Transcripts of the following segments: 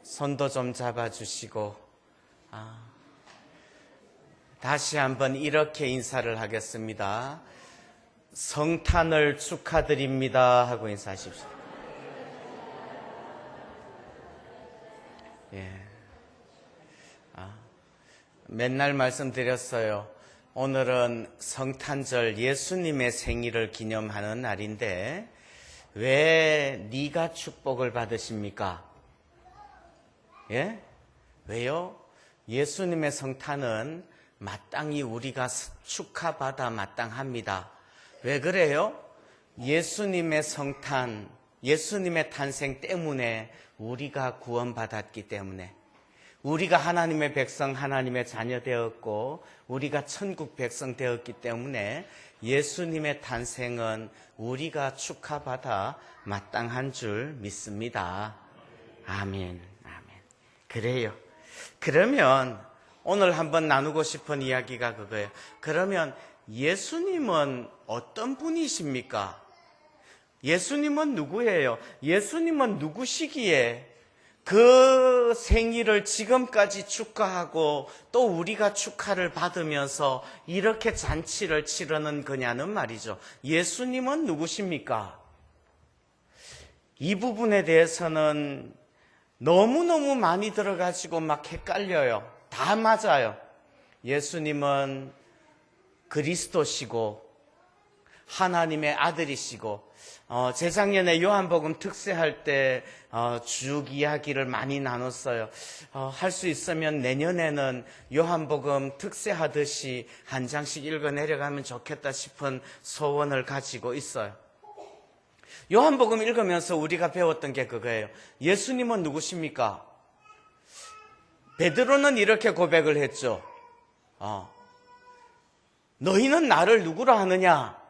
손도 좀 잡아주시고, 다시 한번 이렇게 인사를 하겠습니다. 성탄을 축하드립니다 하고 인사하십시오. 예. 맨날 말씀드렸어요. 오늘은 성탄절 예수님의 생일을 기념하는 날인데 왜 네가 축복을 받으십니까? 예? 왜요? 예수님의 성탄은 마땅히 우리가 축하받아 마땅합니다. 왜 그래요? 예수님의 성탄, 예수님의 탄생 때문에 우리가 구원받았기 때문에, 우리가 하나님의 백성, 하나님의 자녀 되었고 우리가 천국 백성 되었기 때문에 예수님의 탄생은 우리가 축하받아 마땅한 줄 믿습니다. 아멘, 아멘. 그래요. 그러면 오늘 한번 나누고 싶은 이야기가 그거예요. 그러면 예수님은 어떤 분이십니까? 예수님은 누구예요? 예수님은 누구시기에 그 생일을 지금까지 축하하고 또 우리가 축하를 받으면서 이렇게 잔치를 치르는 거냐는 말이죠. 예수님은 누구십니까? 이 부분에 대해서는 너무너무 많이 들어가지고 막 헷갈려요. 다 맞아요. 예수님은 그리스도시고 하나님의 아들이시고, 재작년에 요한복음 특세할 때 쭉 이야기를 많이 나눴어요. 할 수 있으면 내년에는 요한복음 특세하듯이 한 장씩 읽어 내려가면 좋겠다 싶은 소원을 가지고 있어요. 요한복음 읽으면서 우리가 배웠던 게 그거예요. 예수님은 누구십니까? 베드로는 이렇게 고백을 했죠. 너희는 나를 누구라 하느냐?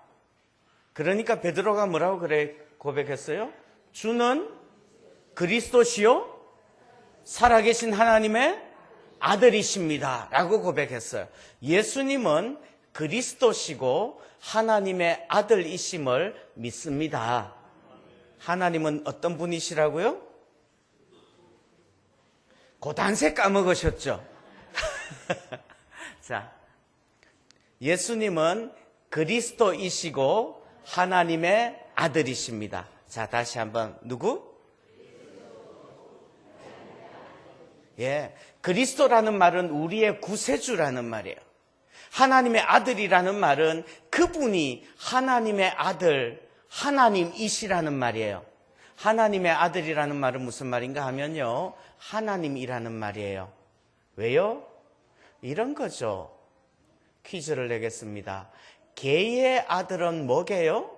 그러니까 베드로가 뭐라고 고백했어요? 주는 그리스도시요 살아계신 하나님의 아들이십니다 라고 고백했어요. 예수님은 그리스도시고 하나님의 아들이심을 믿습니다. 하나님은 어떤 분이시라고요? 고단세 까먹으셨죠? 자, 예수님은 그리스도이시고 하나님의 아들이십니다. 자, 다시 한번 누구? 예, 그리스도라는 말은 우리의 구세주라는 말이에요. 하나님의 아들이라는 말은 그분이 하나님의 아들, 하나님이시라는 말이에요. 하나님의 아들이라는 말은 무슨 말인가 하면요, 하나님이라는 말이에요. 왜요? 이런 거죠. 퀴즈를 내겠습니다. 개의 아들은 뭐게요?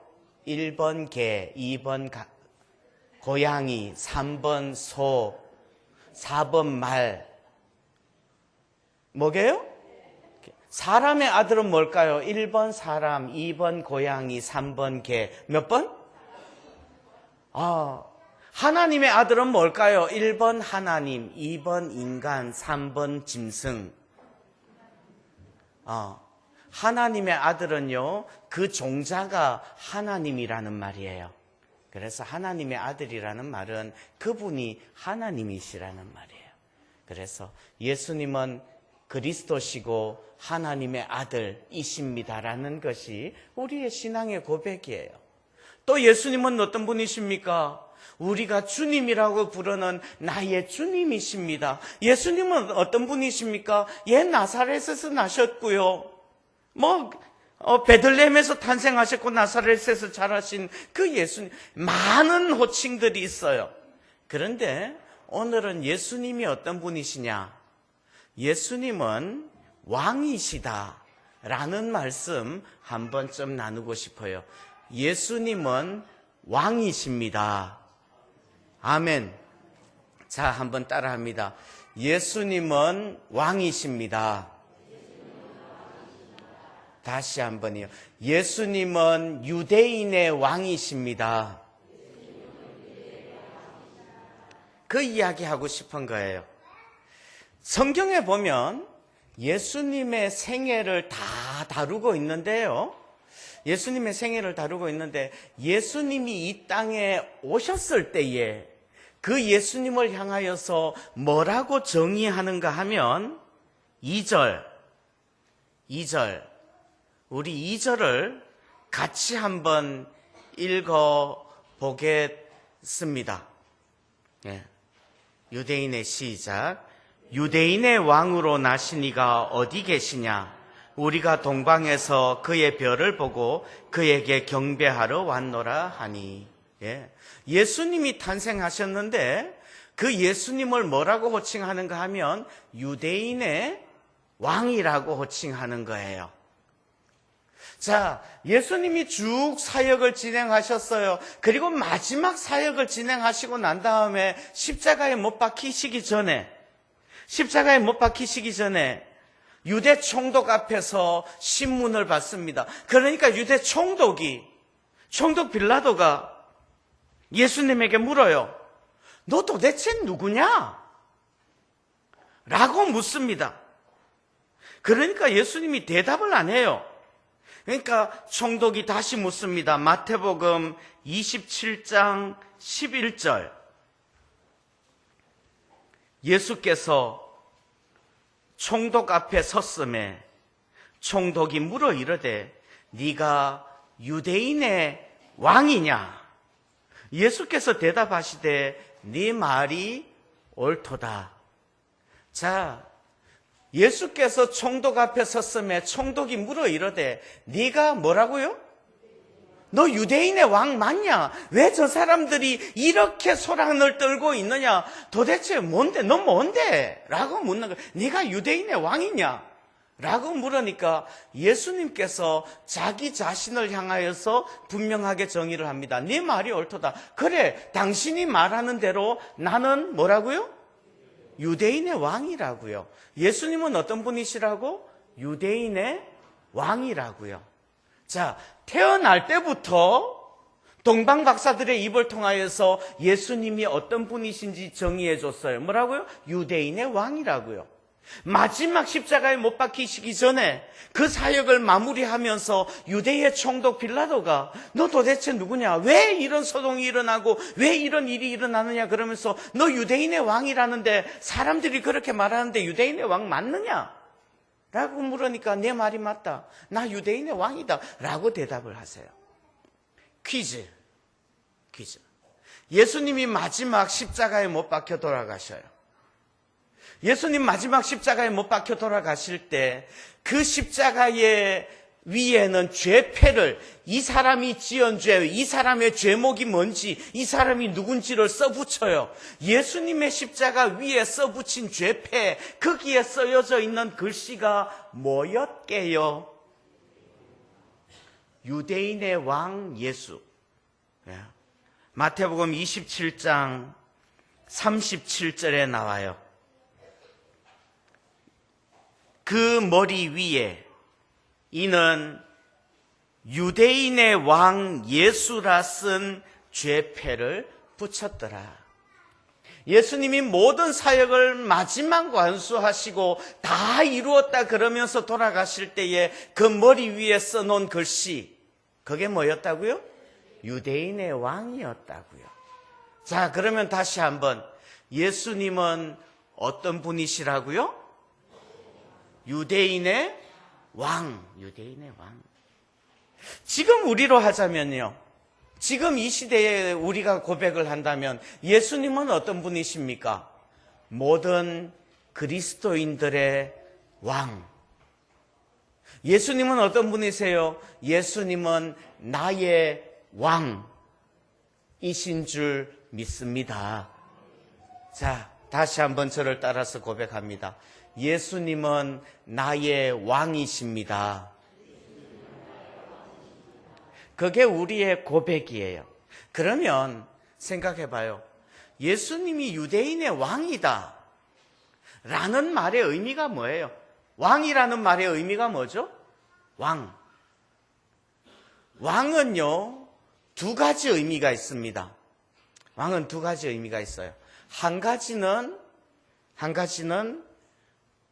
1번 개, 2번 고양이, 3번 소, 4번 말. 뭐게요? 사람의 아들은 뭘까요? 1번 사람, 2번 고양이, 3번 개. 몇 번? 하나님의 아들은 뭘까요? 1번 하나님, 2번 인간, 3번 짐승. 하나님의 아들은요, 그 종자가 하나님이라는 말이에요. 그래서 하나님의 아들이라는 말은 그분이 하나님이시라는 말이에요. 그래서 예수님은 그리스도시고 하나님의 아들이십니다라는 것이 우리의 신앙의 고백이에요. 또 예수님은 어떤 분이십니까? 우리가 주님이라고 부르는 나의 주님이십니다. 예수님은 어떤 분이십니까? 나사렛에서 나셨고요. 베들레헴에서 탄생하셨고 나사렛에서 자라신 그 예수님, 많은 호칭들이 있어요. 그런데 오늘은 예수님이 어떤 분이시냐? 예수님은 왕이시다라는 말씀 한 번쯤 나누고 싶어요. 예수님은 왕이십니다. 아멘. 자, 한번 따라합니다. 예수님은 왕이십니다. 다시 한번요. 예수님은 유대인의 왕이십니다. 그 이야기 하고 싶은 거예요. 성경에 보면 예수님의 생애를 다 다루고 있는데요. 예수님의 생애를 다루고 있는데 예수님이 이 땅에 오셨을 때에 그 예수님을 향하여서 뭐라고 정의하는가 하면 2절 우리 2절을 같이 한번 읽어보겠습니다. 예. 유대인의 시작. 유대인의 왕으로 나신 이가 어디 계시냐? 우리가 동방에서 그의 별을 보고 그에게 경배하러 왔노라 하니. 예. 예수님이 탄생하셨는데 그 예수님을 뭐라고 호칭하는가 하면 유대인의 왕이라고 호칭하는 거예요. 자, 예수님이 쭉 사역을 진행하셨어요. 그리고 마지막 사역을 진행하시고 난 다음에 십자가에 못 박히시기 전에 유대 총독 앞에서 신문을 받습니다. 그러니까 유대 총독 빌라도가 예수님에게 물어요. 너 도대체 누구냐? 라고 묻습니다. 그러니까 예수님이 대답을 안 해요. 그러니까 총독이 다시 묻습니다. 마태복음 27장 11절. 예수께서 총독 앞에 섰음에 총독이 물어 이르되 네가 유대인의 왕이냐? 예수께서 대답하시되 네 말이 옳도다. 자, 예수께서 총독 앞에 섰음에 총독이 물어 이르되 네가 뭐라고요? 너 유대인의 왕 맞냐? 왜 저 사람들이 이렇게 소란을 떨고 있느냐? 도대체 뭔데? 너 뭔데? 라고 묻는 거야. 네가 유대인의 왕이냐? 라고 물으니까 예수님께서 자기 자신을 향하여서 분명하게 정의를 합니다. 네 말이 옳도다. 그래, 당신이 말하는 대로 나는 뭐라고요? 유대인의 왕이라고요. 예수님은 어떤 분이시라고? 유대인의 왕이라고요. 자, 태어날 때부터 동방 박사들의 입을 통하여서 예수님이 어떤 분이신지 정의해 줬어요. 뭐라고요? 유대인의 왕이라고요. 마지막 십자가에 못 박히시기 전에 그 사역을 마무리하면서 유대의 총독 빌라도가 너 도대체 누구냐? 왜 이런 소동이 일어나고 왜 이런 일이 일어나느냐? 그러면서 너 유대인의 왕이라는데 사람들이 그렇게 말하는데 유대인의 왕 맞느냐? 라고 물으니까 내 말이 맞다. 나 유대인의 왕이다. 라고 대답을 하세요. 퀴즈. 예수님이 마지막 십자가에 못 박혀 돌아가셔요. 예수님 마지막 십자가에 못 박혀 돌아가실 때 그 십자가의 위에는 죄패를 이 사람이 지은 죄, 이 사람의 죄목이 뭔지, 이 사람이 누군지를 써붙여요. 예수님의 십자가 위에 써붙인 죄패, 거기에 쓰여져 있는 글씨가 뭐였게요? 유대인의 왕 예수. 마태복음 27장 37절에 나와요. 그 머리 위에 이는 유대인의 왕 예수라 쓴 죄패를 붙였더라. 예수님이 모든 사역을 마지막 완수하시고 다 이루었다 그러면서 돌아가실 때에 그 머리 위에 써놓은 글씨, 그게 뭐였다고요? 유대인의 왕이었다고요. 자, 그러면 다시 한번, 예수님은 어떤 분이시라고요? 유대인의 왕. 지금 우리로 하자면요, 지금 이 시대에 우리가 고백을 한다면 예수님은 어떤 분이십니까? 모든 그리스도인들의 왕. 예수님은 어떤 분이세요? 예수님은 나의 왕이신 줄 믿습니다. 자, 다시 한번 저를 따라서 고백합니다. 예수님은 나의 왕이십니다. 그게 우리의 고백이에요. 그러면 생각해봐요. 예수님이 유대인의 왕이다 라는 말의 의미가 뭐예요? 왕이라는 말의 의미가 뭐죠? 왕은요, 두 가지 의미가 있습니다. 왕은 두 가지 의미가 있어요. 한 가지는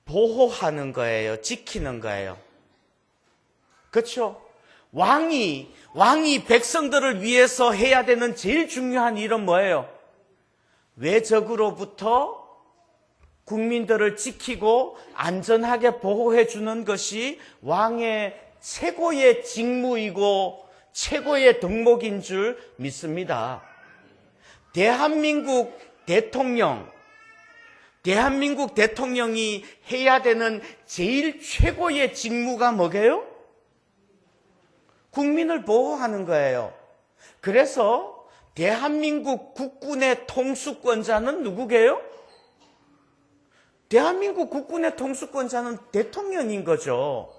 보호하는 거예요. 지키는 거예요. 그렇죠? 왕이 백성들을 위해서 해야 되는 제일 중요한 일은 뭐예요? 외적으로부터 국민들을 지키고 안전하게 보호해 주는 것이 왕의 최고의 직무이고 최고의 덕목인 줄 믿습니다. 대한민국 대통령이 해야 되는 제일 최고의 직무가 뭐게요? 국민을 보호하는 거예요. 그래서 대한민국 국군의 통수권자는 누구게요? 대한민국 국군의 통수권자는 대통령인 거죠.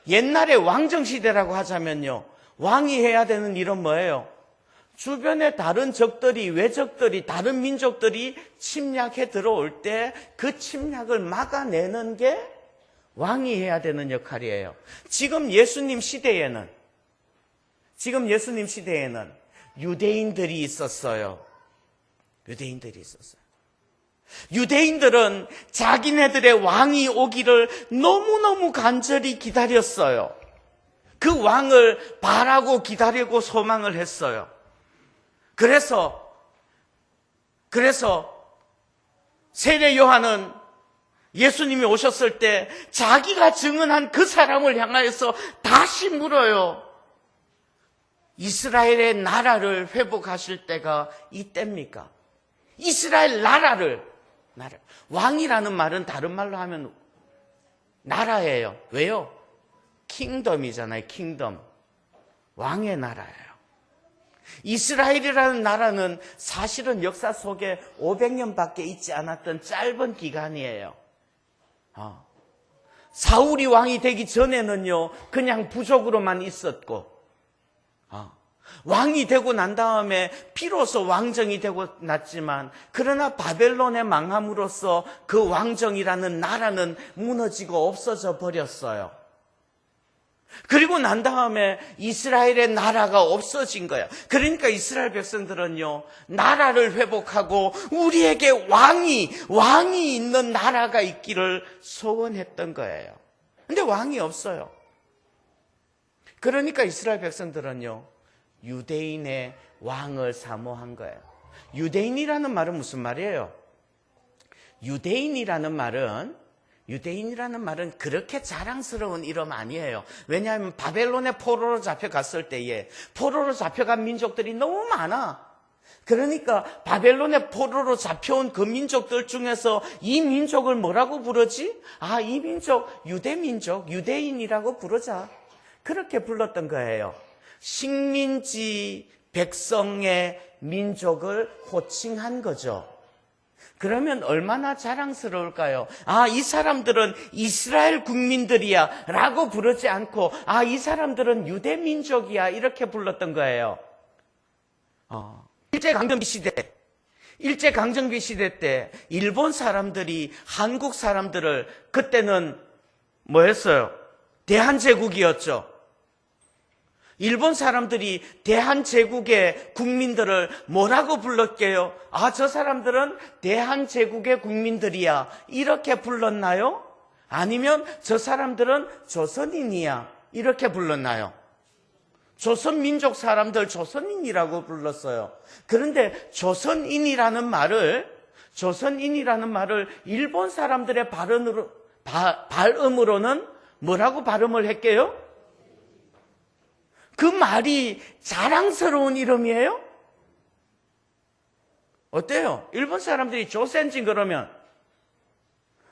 옛날에 왕정시대라고 하자면요, 왕이 해야 되는 일은 뭐예요? 주변에 다른 적들이, 외적들이, 다른 민족들이 침략해 들어올 때 그 침략을 막아내는 게 왕이 해야 되는 역할이에요. 지금 예수님 시대에는 유대인들이 있었어요. 유대인들은 자기네들의 왕이 오기를 너무너무 간절히 기다렸어요. 그 왕을 바라고 기다리고 소망을 했어요. 그래서 세례 요한은 예수님이 오셨을 때 자기가 증언한 그 사람을 향하여서 다시 물어요. 이스라엘의 나라를 회복하실 때가 이때입니까? 이스라엘 나라. 왕이라는 말은 다른 말로 하면 나라예요. 왜요? 킹덤이잖아요. 킹덤. 왕의 나라예요. 이스라엘이라는 나라는 사실은 역사 속에 500년밖에 있지 않았던 짧은 기간이에요. 사울이 왕이 되기 전에는요, 그냥 부족으로만 있었고, 왕이 되고 난 다음에 비로소 왕정이 되고 났지만, 그러나 바벨론의 망함으로써 그 왕정이라는 나라는 무너지고 없어져 버렸어요. 그리고 난 다음에 이스라엘의 나라가 없어진 거야. 그러니까 이스라엘 백성들은요, 나라를 회복하고 우리에게 왕이 있는 나라가 있기를 소원했던 거예요. 근데 왕이 없어요. 그러니까 이스라엘 백성들은요, 유대인의 왕을 사모한 거예요. 유대인이라는 말은 무슨 말이에요? 유대인이라는 말은 그렇게 자랑스러운 이름 아니에요. 왜냐하면 바벨론의 포로로 잡혀갔을 때에 포로로 잡혀간 민족들이 너무 많아. 그러니까 바벨론의 포로로 잡혀온 그 민족들 중에서 이 민족을 뭐라고 부르지? 이 민족 유대민족, 유대인이라고 부르자. 그렇게 불렀던 거예요. 식민지 백성의 민족을 호칭한 거죠. 그러면 얼마나 자랑스러울까요? 이 사람들은 이스라엘 국민들이야 라고 부르지 않고 이 사람들은 유대민족이야 이렇게 불렀던 거예요. 일제강점기 시대 때 일본 사람들이 한국 사람들을, 그때는 뭐 했어요? 대한제국이었죠. 일본 사람들이 대한제국의 국민들을 뭐라고 불렀게요? 저 사람들은 대한제국의 국민들이야 이렇게 불렀나요? 아니면 저 사람들은 조선인이야 이렇게 불렀나요? 조선민족 사람들 조선인이라고 불렀어요. 그런데 조선인이라는 말을 일본 사람들의 발음으로는 뭐라고 발음을 했게요? 그 말이 자랑스러운 이름이에요? 어때요? 일본 사람들이 조센진 그러면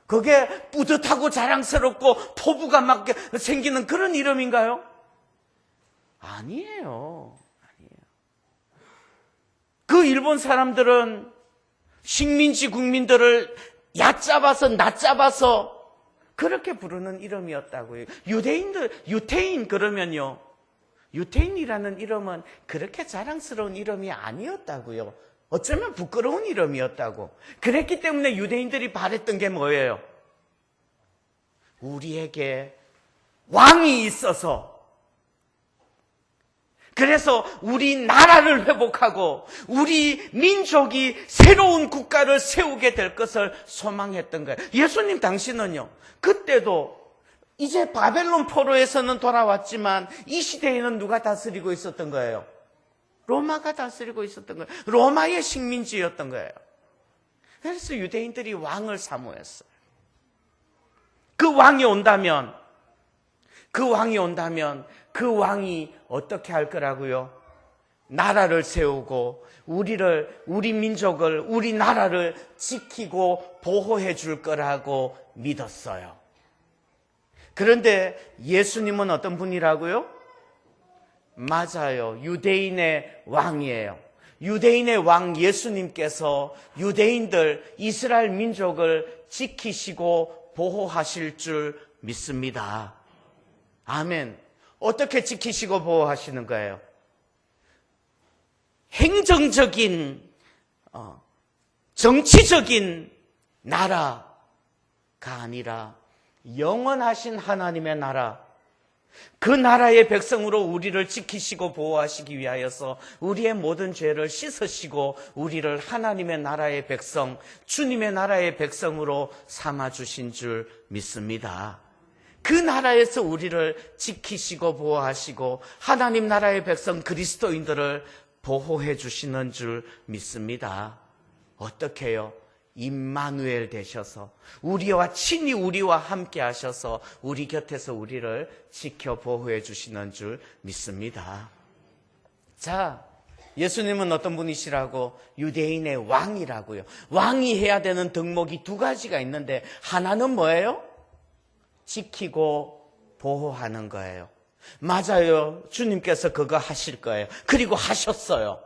그게 뿌듯하고 자랑스럽고 포부가 막 생기는 그런 이름인가요? 아니에요. 그 일본 사람들은 식민지 국민들을 얕잡아서 낮잡아서 그렇게 부르는 이름이었다고요. 유태인 그러면요, 유태인이라는 이름은 그렇게 자랑스러운 이름이 아니었다고요. 어쩌면 부끄러운 이름이었다고. 그랬기 때문에 유대인들이 바랬던 게 뭐예요? 우리에게 왕이 있어서, 그래서 우리 나라를 회복하고 우리 민족이 새로운 국가를 세우게 될 것을 소망했던 거예요. 예수님 당신은요, 그때도 이제 바벨론 포로에서는 돌아왔지만 이 시대에는 누가 다스리고 있었던 거예요? 로마가 다스리고 있었던 거예요. 로마의 식민지였던 거예요. 그래서 유대인들이 왕을 사모했어요. 그 왕이 온다면 그 왕이 어떻게 할 거라고요? 나라를 세우고 우리 민족을, 우리 나라를 지키고 보호해 줄 거라고 믿었어요. 그런데 예수님은 어떤 분이라고요? 맞아요. 유대인의 왕이에요. 유대인의 왕 예수님께서 유대인들, 이스라엘 민족을 지키시고 보호하실 줄 믿습니다. 아멘. 어떻게 지키시고 보호하시는 거예요? 행정적인, 정치적인 나라가 아니라 영원하신 하나님의 나라, 그 나라의 백성으로 우리를 지키시고 보호하시기 위하여서 우리의 모든 죄를 씻으시고 우리를 하나님의 나라의 백성, 주님의 나라의 백성으로 삼아주신 줄 믿습니다. 그 나라에서 우리를 지키시고 보호하시고 하나님 나라의 백성 그리스도인들을 보호해 주시는 줄 믿습니다. 어떻게 해요? 임마누엘 되셔서 친히 우리와 함께 하셔서 우리 곁에서 우리를 지켜 보호해 주시는 줄 믿습니다. 자, 예수님은 어떤 분이시라고? 유대인의 왕이라고요. 왕이 해야 되는 덕목이 두 가지가 있는데 하나는 뭐예요? 지키고 보호하는 거예요. 맞아요. 주님께서 그거 하실 거예요. 그리고 하셨어요.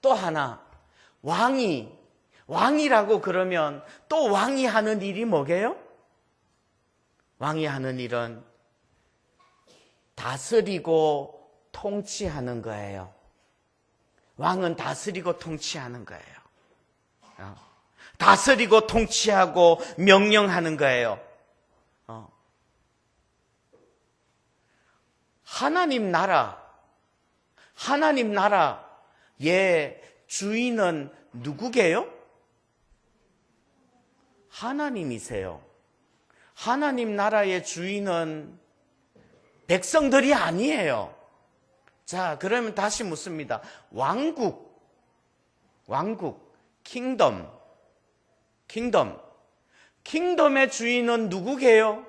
또 하나, 왕이라고 그러면 또 왕이 하는 일이 뭐게요? 왕이 하는 일은 다스리고 통치하는 거예요. 왕은 다스리고 통치하는 거예요. 다스리고 통치하고 명령하는 거예요. 하나님 나라의 주인은 누구게요? 하나님이세요. 하나님 나라의 주인은 백성들이 아니에요. 자, 그러면 다시 묻습니다. 왕국, 킹덤의 주인은 누구게요?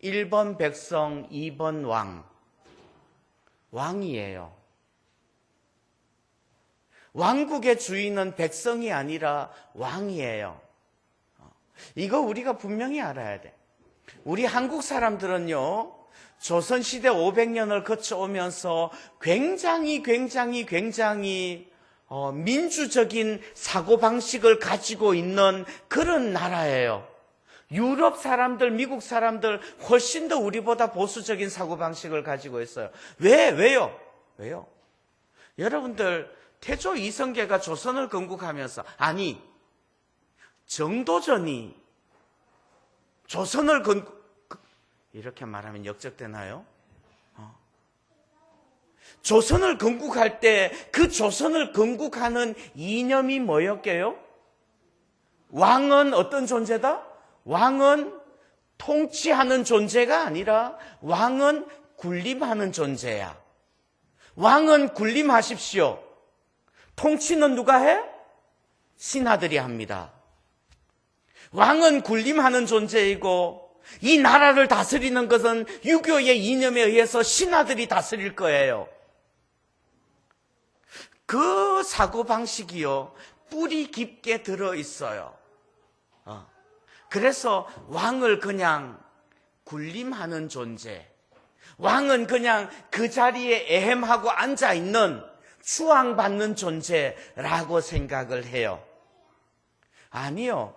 1번 백성, 2번 왕이에요. 왕국의 주인은 백성이 아니라 왕이에요. 이거 우리가 분명히 알아야 돼. 우리 한국 사람들은요, 조선시대 500년을 거쳐오면서 굉장히 민주적인 사고방식을 가지고 있는 그런 나라예요. 유럽 사람들, 미국 사람들 훨씬 더 우리보다 보수적인 사고방식을 가지고 있어요. 왜요? 여러분들 태조 이성계가 조선을 건국하면서, 아니 정도전이 조선을 이렇게 말하면 역적되나요? 조선을 건국할 때 그 조선을 건국하는 이념이 뭐였게요? 왕은 어떤 존재다? 왕은 통치하는 존재가 아니라 왕은 군림하는 존재야. 왕은 군림하십시오. 통치는 누가 해? 신하들이 합니다. 왕은 군림하는 존재이고 이 나라를 다스리는 것은 유교의 이념에 의해서 신하들이 다스릴 거예요. 그 사고방식이요, 뿌리 깊게 들어있어요. 그래서 왕을 그냥 군림하는 존재, 왕은 그냥 그 자리에 애헴하고 앉아있는 추앙받는 존재라고 생각을 해요. 아니요.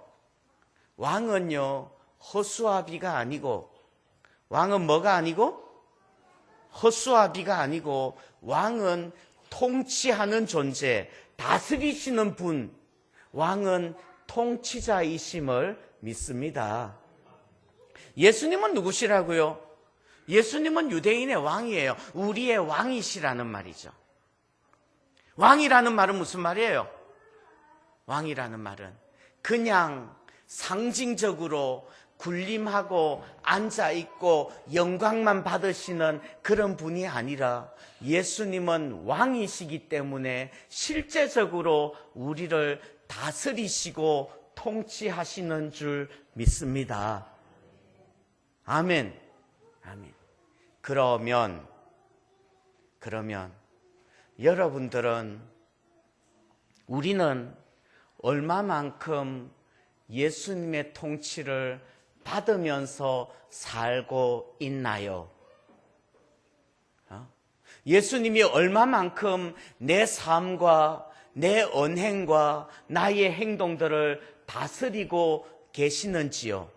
왕은요, 허수아비가 아니고, 왕은 뭐가 아니고? 허수아비가 아니고, 왕은 통치하는 존재, 다스리시는 분, 왕은 통치자이심을 믿습니다. 예수님은 누구시라고요? 예수님은 유대인의 왕이에요. 우리의 왕이시라는 말이죠. 왕이라는 말은 무슨 말이에요? 왕이라는 말은 그냥 상징적으로 군림하고 앉아있고 영광만 받으시는 그런 분이 아니라 예수님은 왕이시기 때문에 실제적으로 우리를 다스리시고 통치하시는 줄 믿습니다. 아멘. 아멘. 그러면 여러분들은, 우리는 얼마만큼 예수님의 통치를 받으면서 살고 있나요? 예수님이 얼마만큼 내 삶과 내 언행과 나의 행동들을 다스리고 계시는지요?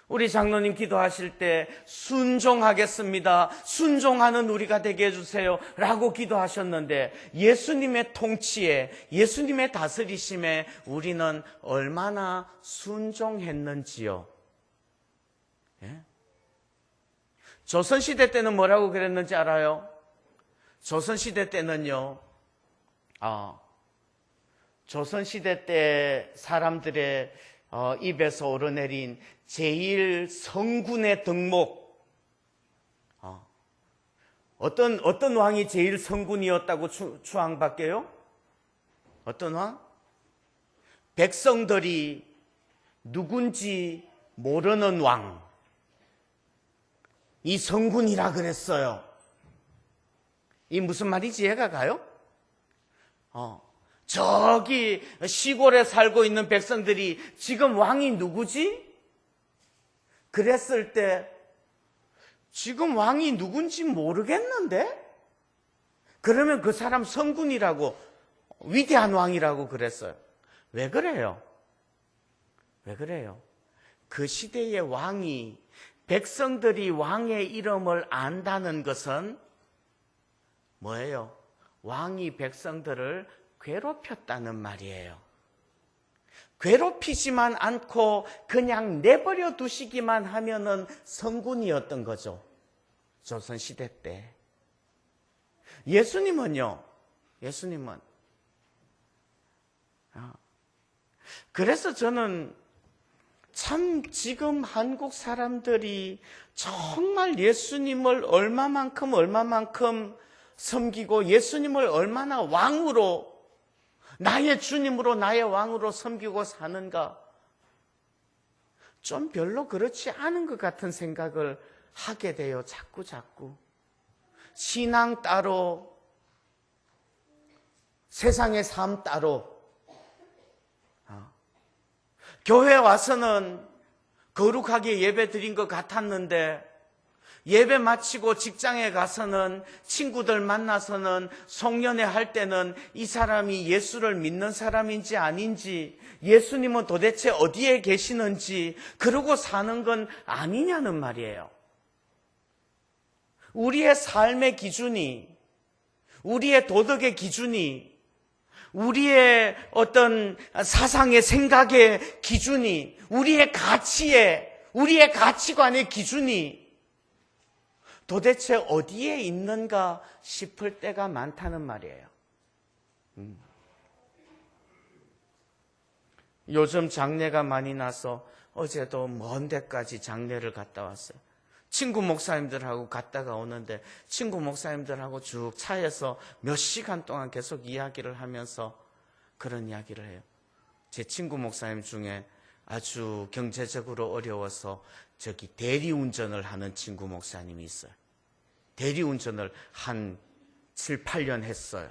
우리 장로님 기도하실 때 순종하겠습니다, 순종하는 우리가 되게 해주세요 라고 기도하셨는데, 예수님의 통치에, 예수님의 다스리심에 우리는 얼마나 순종했는지요? 예? 조선시대 때는 뭐라고 그랬는지 알아요? 조선시대 때는요, 조선시대 때 사람들의 입에서 오르내린 제일 성군의 덕목, 어떤 왕이 제일 성군이었다고 추앙받게요? 어떤 왕? 백성들이 누군지 모르는 왕, 이 성군이라 그랬어요. 이 무슨 말인지 이해가 가요? 저기 시골에 살고 있는 백성들이 지금 왕이 누구지? 그랬을 때 지금 왕이 누군지 모르겠는데? 그러면 그 사람 성군이라고, 위대한 왕이라고 그랬어요. 왜 그래요? 왜 그래요? 그 시대의 왕이, 백성들이 왕의 이름을 안다는 것은 뭐예요? 왕이 백성들을 괴롭혔다는 말이에요. 괴롭히지만 않고 그냥 내버려 두시기만 하면은 성군이었던 거죠. 조선시대 때. 예수님은요, 그래서 저는 참 지금 한국 사람들이 정말 예수님을 얼마만큼 섬기고 예수님을 얼마나 왕으로, 나의 주님으로, 나의 왕으로 섬기고 사는가, 좀 별로 그렇지 않은 것 같은 생각을 하게 돼요. 자꾸. 신앙 따로, 세상의 삶 따로. 교회 와서는 거룩하게 예배 드린 것 같았는데, 예배 마치고 직장에 가서는, 친구들 만나서는, 송년회 할 때는 이 사람이 예수를 믿는 사람인지 아닌지, 예수님은 도대체 어디에 계시는지 그러고 사는 건 아니냐는 말이에요. 우리의 삶의 기준이, 우리의 도덕의 기준이, 우리의 어떤 사상의 생각의 기준이, 우리의 가치관의 기준이 도대체 어디에 있는가 싶을 때가 많다는 말이에요. 요즘 장례가 많이 나서 어제도 먼 데까지 장례를 갔다 왔어요. 친구 목사님들하고 갔다가 오는데, 친구 목사님들하고 쭉 차에서 몇 시간 동안 계속 이야기를 하면서 그런 이야기를 해요. 제 친구 목사님 중에 아주 경제적으로 어려워서 저기 대리운전을 하는 친구 목사님이 있어요. 대리운전을 한 7, 8년 했어요.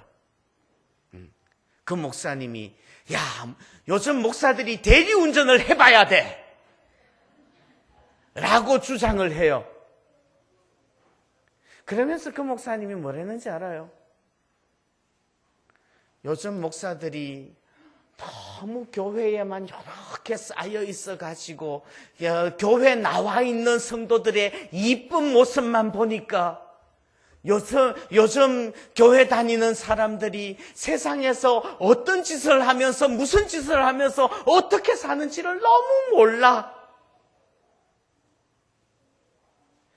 그 목사님이, 야, 요즘 목사들이 대리운전을 해봐야 돼 라고 주장을 해요. 그러면서 그 목사님이 뭐랬는지 알아요? 요즘 목사들이 너무 교회에만 이렇게 쌓여 있어가지고 교회 나와 있는 성도들의 이쁜 모습만 보니까 요즘 교회 다니는 사람들이 세상에서 어떤 짓을 하면서, 무슨 짓을 하면서 어떻게 사는지를 너무 몰라.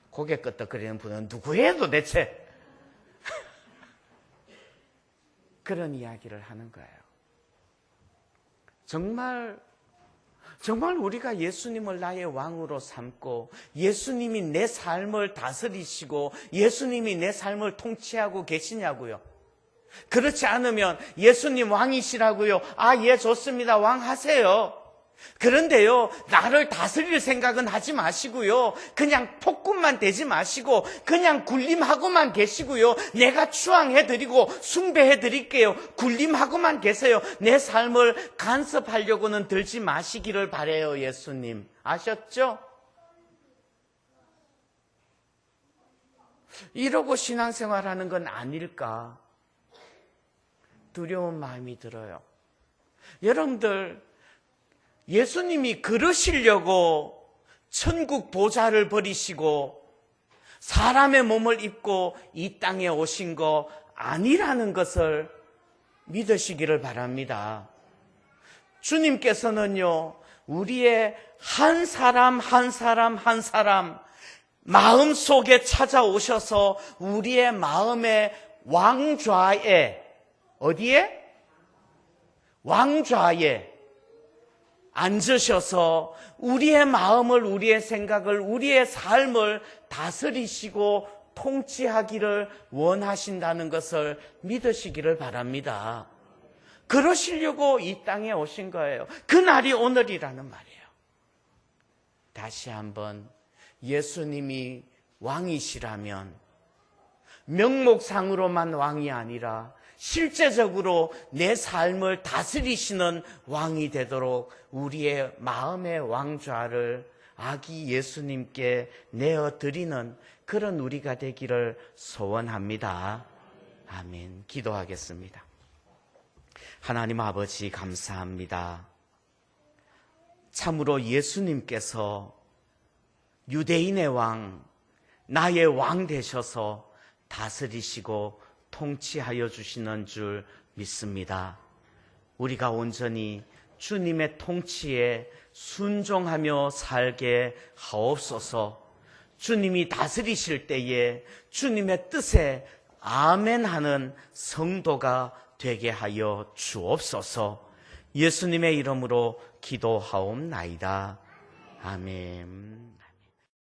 고개 끄덕거리는 분은 누구예요 도대체? 그런 이야기를 하는 거예요. 정말 정말 우리가 예수님을 나의 왕으로 삼고 예수님이 내 삶을 다스리시고 예수님이 내 삶을 통치하고 계시냐고요. 그렇지 않으면 예수님 왕이시라고요. 아, 예, 좋습니다. 왕 하세요. 그런데요, 나를 다스릴 생각은 하지 마시고요. 그냥 폭군만 되지 마시고 그냥 군림하고만 계시고요. 내가 추앙해드리고 숭배해드릴게요. 군림하고만 계세요. 내 삶을 간섭하려고는 들지 마시기를 바라요, 예수님. 아셨죠? 이러고 신앙생활하는 건 아닐까 두려운 마음이 들어요. 여러분들, 예수님이 그러시려고 천국 보좌를 버리시고 사람의 몸을 입고 이 땅에 오신 거 아니라는 것을 믿으시기를 바랍니다. 주님께서는요, 우리의 한 사람 한 사람 한 사람 마음 속에 찾아오셔서 우리의 마음의 왕좌에, 어디에? 왕좌에 앉으셔서 우리의 마음을, 우리의 생각을, 우리의 삶을 다스리시고 통치하기를 원하신다는 것을 믿으시기를 바랍니다. 그러시려고 이 땅에 오신 거예요. 그날이 오늘이라는 말이에요. 다시 한번, 예수님이 왕이시라면 명목상으로만 왕이 아니라 실제적으로 내 삶을 다스리시는 왕이 되도록 우리의 마음의 왕좌를 아기 예수님께 내어드리는 그런 우리가 되기를 소원합니다. 아멘. 기도하겠습니다. 하나님 아버지, 감사합니다. 참으로 예수님께서 유대인의 왕, 나의 왕 되셔서 다스리시고 통치하여 주시는 줄 믿습니다. 우리가 온전히 주님의 통치에 순종하며 살게 하옵소서. 주님이 다스리실 때에 주님의 뜻에 아멘하는 성도가 되게 하여 주옵소서. 예수님의 이름으로 기도하옵나이다. 아멘.